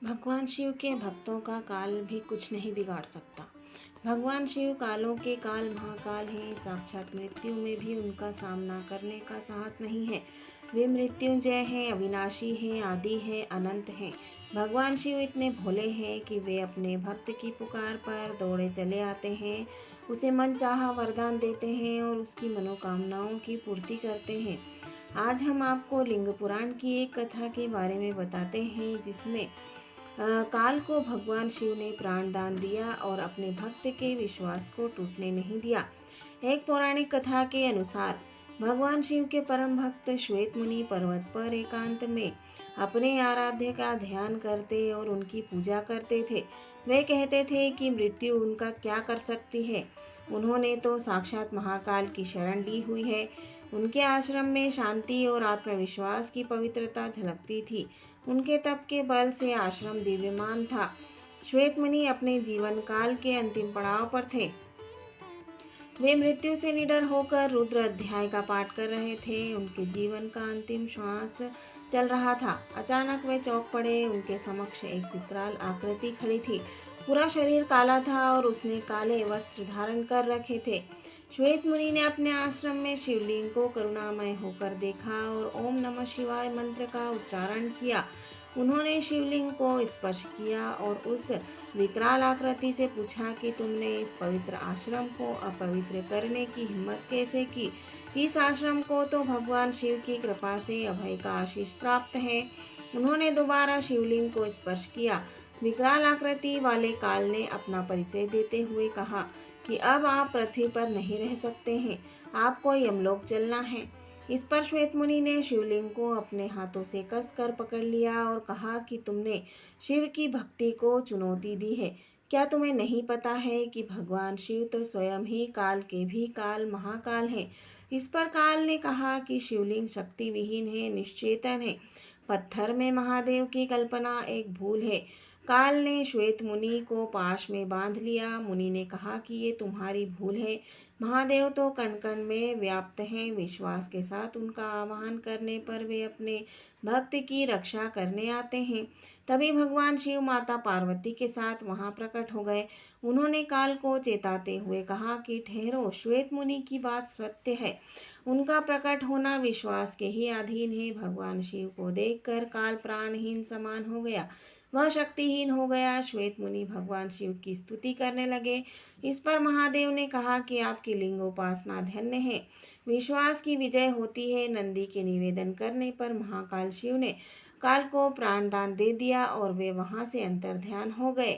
भगवान शिव के भक्तों का काल भी कुछ नहीं बिगाड़ सकता। भगवान शिव कालों के काल महाकाल हैं। साक्षात मृत्यु में भी उनका सामना करने का साहस नहीं है। वे मृत्युंजय हैं, अविनाशी हैं, आदि हैं, अनंत हैं। भगवान शिव इतने भोले हैं कि वे अपने भक्त की पुकार पर दौड़े चले आते हैं, उसे मनचाहा वरदान देते हैं और उसकी मनोकामनाओं की पूर्ति करते हैं। आज हम आपको लिंग पुराण की एक कथा के बारे में बताते हैं, जिसमें काल को भगवान शिव ने प्राण दान दिया और अपने भक्त के विश्वास को टूटने नहीं दिया। एक पौराणिक कथा के अनुसार भगवान शिव के परम भक्त श्वेत मुनि पर्वत पर एकांत में अपने आराध्य का ध्यान करते और उनकी पूजा करते थे। वे कहते थे कि मृत्यु उनका क्या कर सकती है, उन्होंने तो साक्षात महाकाल की शरण ली हुई है। उनके आश्रम में शांति और आत्मविश्वास की पवित्रता झलकती थी। उनके तप के बल से आश्रम दिव्यमान था। श्वेत मुनि अपने जीवन काल के अंतिम पड़ाव पर थे। वे मृत्यु से निडर होकर रुद्र अध्याय का पाठ कर रहे थे। उनके जीवन का अंतिम श्वास चल रहा था। अचानक वे चौंक पड़े। उनके समक्ष एक विकराल आकृति खड़ी थी। पूरा शरीर काला था और उसने काले वस्त्र धारण कर रखे थे। श्वेत मुनि ने अपने आश्रम में शिवलिंग को करुणामय होकर देखा और ओम नमः शिवाय मंत्र का उच्चारण किया। उन्होंने शिवलिंग को स्पर्श किया और उस विकराल आकृति से पूछा कि तुमने इस पवित्र आश्रम को अपवित्र करने की हिम्मत कैसे की? इस आश्रम को तो भगवान शिव की कृपा से अभय का आशीष प्राप्त है। उन्होंने दोबारा शिवलिंग को स्पर्श किया। विकराल आकृति वाले काल ने अपना परिचय देते हुए कहा कि अब आप पृथ्वी पर नहीं रह सकते हैं, आपको यमलोक चलना है। इस पर श्वेत मुनि ने शिवलिंग को अपने हाथों से कसकर पकड़ लिया और कहा कि तुमने शिव की भक्ति को चुनौती दी है। क्या तुम्हें नहीं पता है कि भगवान शिव तो स्वयं ही काल के भी काल महाकाल हैं? इस पर काल ने कहा कि शिवलिंग शक्ति विहीन है, निश्चेतन है। पत्थर में महादेव की कल्पना एक भूल है। काल ने श्वेत मुनि को पाश में बांध लिया। मुनि ने कहा कि ये तुम्हारी भूल है। महादेव तो कण कण में व्याप्त हैं। विश्वास के साथ उनका आवाहन करने पर वे अपने भक्त की रक्षा करने आते हैं। तभी भगवान शिव माता पार्वती के साथ वहां प्रकट हो गए। उन्होंने काल को चेताते हुए कहा कि ठहरो, श्वेत मुनि की बात सत्य है। उनका प्रकट होना विश्वास के ही अधीन है। भगवान शिव को देखकर काल प्राणहीन समान हो गया, वह शक्तिहीन हो गया। श्वेत मुनि भगवान शिव की स्तुति करने लगे। इस पर महादेव ने कहा कि आपकी लिंगोपासना धन्य है, विश्वास की विजय होती है। नंदी के निवेदन करने पर महाकाल शिव ने काल को प्राण दान दे दिया और वे वहां से अंतर्ध्यान हो गए।